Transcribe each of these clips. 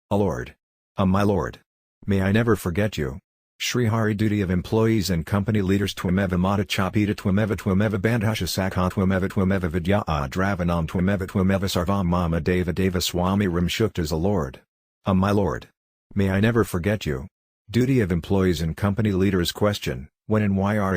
A Lord. My Lord. May I never forget you. Shri Hari duty of employees and company leaders Twameva Mata Chapita Twameva Bandhasha Sakha Twameva Vidya Dravanam Twameva Sarvam Mama Deva Swami Ramsukhdasji a Lord. My Lord. May I never forget you. Duty of employees and company leaders Question, when and why are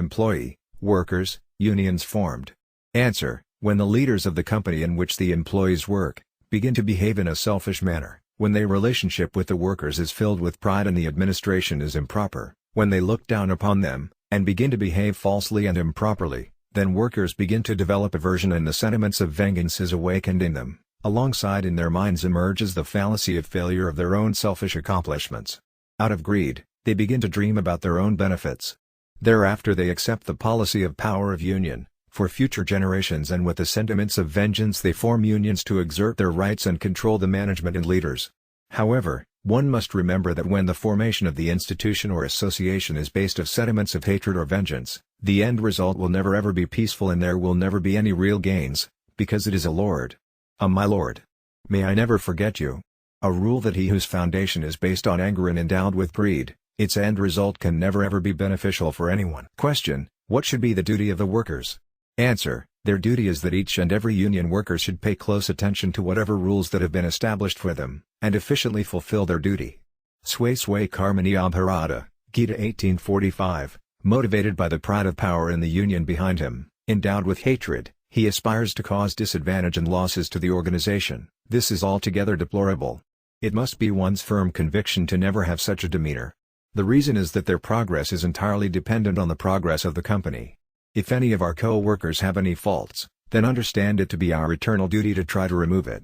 workers, unions formed? Answer, when the leaders of the company in which the employees work, begin to behave in a selfish manner, when their relationship with the workers is filled with pride and the administration is improper, when they look down upon them, and begin to behave falsely and improperly, then workers begin to develop aversion and the sentiments of vengeance is awakened in them. Alongside in their minds emerges the fallacy of failure of their own selfish accomplishments. Out of greed, they begin to dream about their own benefits. Thereafter they accept the policy of power of union, for future generations, and with the sentiments of vengeance they form unions to exert their rights and control the management and leaders. However, one must remember that when the formation of the institution or association is based on sentiments of hatred or vengeance, the end result will never ever be peaceful and there will never be any real gains, because it is a Lord. My Lord. May I never forget you. A rule that he whose foundation is based on anger and endowed with greed, its end result can never ever be beneficial for anyone. Question, what should be the duty of the workers? Answer, their duty is that each and every union worker should pay close attention to whatever rules that have been established for them, and efficiently fulfill their duty. Sway Karmani Abharata, Gita 1845, motivated by the pride of power in the union behind him, endowed with hatred, he aspires to cause disadvantage and losses to the organization. This is altogether deplorable. It must be one's firm conviction to never have such a demeanor. The reason is that their progress is entirely dependent on the progress of the company. If any of our co-workers have any faults, then understand it to be our eternal duty to try to remove it.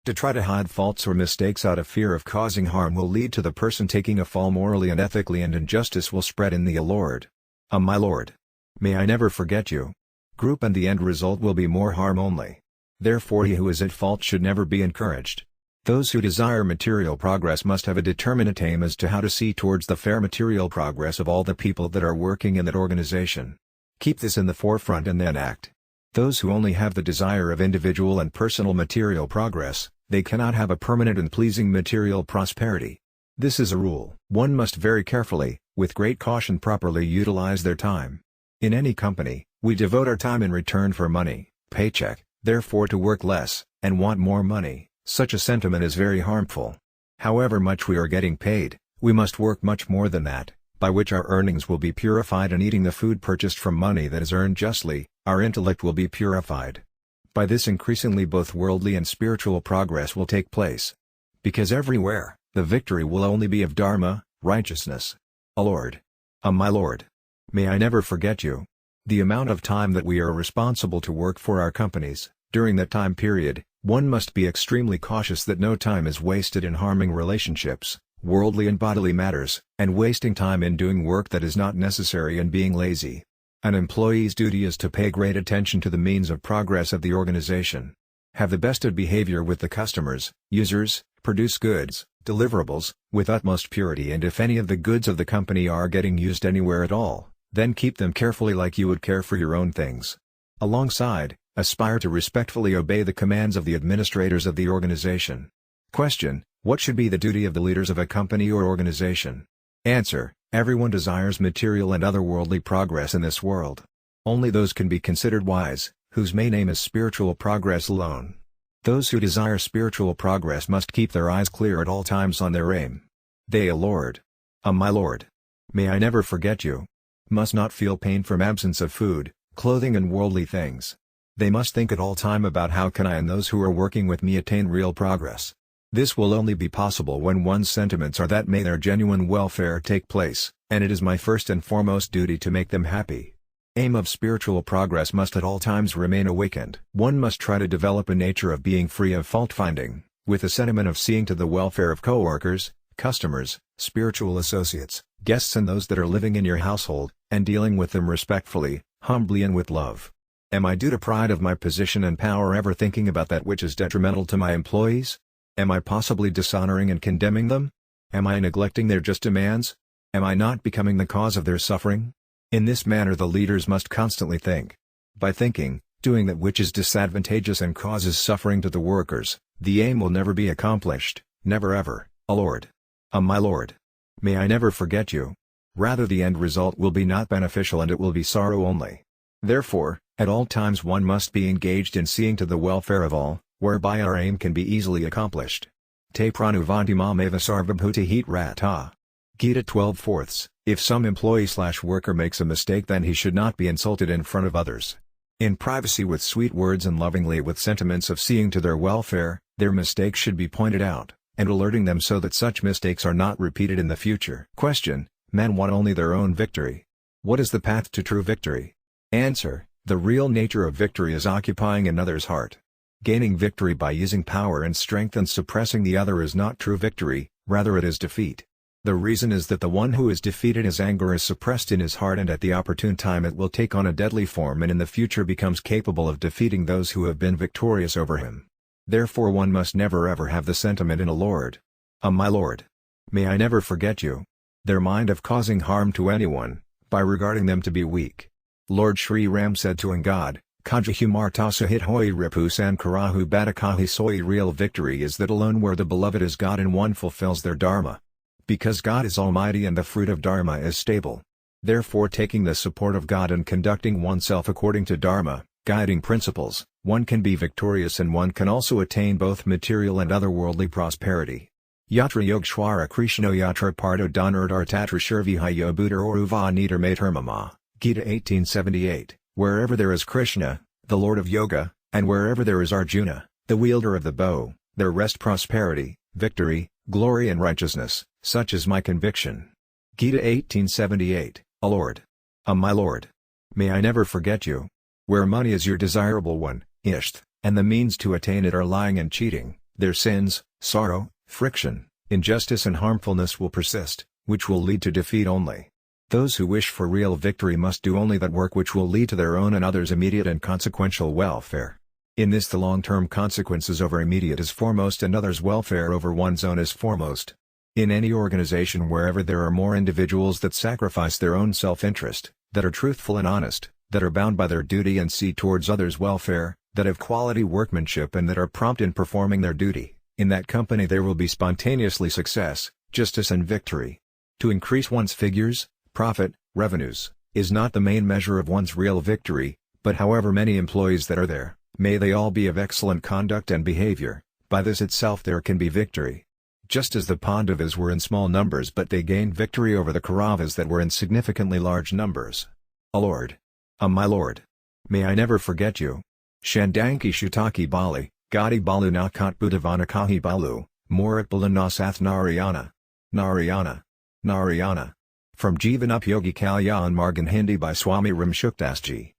To try to hide faults or mistakes out of fear of causing harm will lead to the person taking a fall morally and ethically, and injustice will spread in the Lord. My Lord. May I never forget you. Group and the end result will be more harm only. Therefore he who is at fault should never be encouraged. Those who desire material progress must have a determinate aim as to how to see towards the fair material progress of all the people that are working in that organization. Keep this in the forefront and then act. Those who only have the desire of individual and personal material progress, they cannot have a permanent and pleasing material prosperity. This is a rule. One must very carefully, with great caution, properly utilize their time. In any company, we devote our time in return for money, paycheck, therefore to work less, and want more money, such a sentiment is very harmful. However much we are getting paid, we must work much more than that, by which our earnings will be purified, and eating the food purchased from money that is earned justly, our intellect will be purified. By this increasingly both worldly and spiritual progress will take place. Because everywhere, the victory will only be of Dharma, righteousness. A Lord. My Lord. May I never forget you. The amount of time that we are responsible to work for our companies, during that time period, one must be extremely cautious that no time is wasted in harming relationships, worldly and bodily matters, and wasting time in doing work that is not necessary and being lazy. An employee's duty is to pay great attention to the means of progress of the organization. Have the best of behavior with the customers, users, produce goods, deliverables, with utmost purity, and if any of the goods of the company are getting used anywhere at all, then keep them carefully like you would care for your own things. Alongside, aspire to respectfully obey the commands of the administrators of the organization. Question, what should be the duty of the leaders of a company or organization? Answer, everyone desires material and other worldly progress in this world. Only those can be considered wise, whose main aim is spiritual progress alone. Those who desire spiritual progress must keep their eyes clear at all times on their aim. They, a Lord. My Lord. May I never forget you. Must not feel pain from absence of food, clothing and worldly things. They must think at all time about how can I and those who are working with me attain real progress. This will only be possible when one's sentiments are that may their genuine welfare take place, and it is my first and foremost duty to make them happy. Aim of spiritual progress must at all times remain awakened. One must try to develop a nature of being free of fault-finding, with a sentiment of seeing to the welfare of co-workers, customers, spiritual associates, guests and those that are living in your household, and dealing with them respectfully, humbly and with love. Am I due to pride of my position and power ever thinking about that which is detrimental to my employees? Am I possibly dishonoring and condemning them? Am I neglecting their just demands? Am I not becoming the cause of their suffering? In this manner the leaders must constantly think. By thinking, doing that which is disadvantageous and causes suffering to the workers, the aim will never be accomplished, never ever, O Lord. My Lord. May I never forget you. Rather the end result will be not beneficial and it will be sorrow only. Therefore, at all times one must be engaged in seeing to the welfare of all, whereby our aim can be easily accomplished. Te pranuvanti mameva sarvabhuti hit rata. Gita 12/4. If some employee/worker makes a mistake, then he should not be insulted in front of others. In privacy with sweet words and lovingly with sentiments of seeing to their welfare, their mistakes should be pointed out, and alerting them so that such mistakes are not repeated in the future. Question: Men want only their own victory. What is the path to true victory? Answer: the real nature of victory is occupying another's heart. Gaining victory by using power and strength and suppressing the other is not true victory, rather it is defeat. The reason is that the one who is defeated, his anger is suppressed in his heart, and at the opportune time it will take on a deadly form and in the future becomes capable of defeating those who have been victorious over him. Therefore one must never ever have the sentiment in a Lord. My Lord. May I never forget you. Their mind of causing harm to anyone, by regarding them to be weak. Lord Sri Ram said to Angad, Kajahu Martasa hit hoi ripu sankarahu batakahi soi. Real victory is that alone where the beloved is God and one fulfills their dharma. Because God is almighty and the fruit of dharma is stable. Therefore taking the support of God and conducting oneself according to dharma, guiding principles, one can be victorious and one can also attain both material and otherworldly prosperity. Yatra Yogeshwara Krishno Yatra Pardo Donurdar Tatra Shurvihayo Buddha Oruva Nidar Matermama, Gita 1878. Wherever there is Krishna, the Lord of Yoga, and wherever there is Arjuna, the wielder of the bow, there rest prosperity, victory, glory and righteousness. Such is my conviction. Gita 1878. O Lord. My Lord. May I never forget you. Where money is your desirable one, isht, and the means to attain it are lying and cheating, their sins, sorrow, friction, injustice and harmfulness will persist, which will lead to defeat only. Those who wish for real victory must do only that work which will lead to their own and others' immediate and consequential welfare. In this the long-term consequences over immediate is foremost and others' welfare over one's own is foremost. In any organization wherever there are more individuals that sacrifice their own self-interest, that are truthful and honest, that are bound by their duty and see towards others' welfare, that have quality workmanship and that are prompt in performing their duty, in that company there will be spontaneously success, justice and victory. To increase one's figures, profit, revenues, is not the main measure of one's real victory, but however many employees that are there, may they all be of excellent conduct and behavior, by this itself there can be victory. Just as the Pandavas were in small numbers but they gained victory over the Kauravas that were in significantly large numbers. O Lord. My Lord. May I never forget you. Shandanki Shutaki Bali, Gadi Balu Nakat Buddhavana Kahi Balu, Morat Balanasath Narayana. Narayana. Narayana. From Jivan Upyogi Kalyan Margan Hindi by Swami Ramsukhdasji.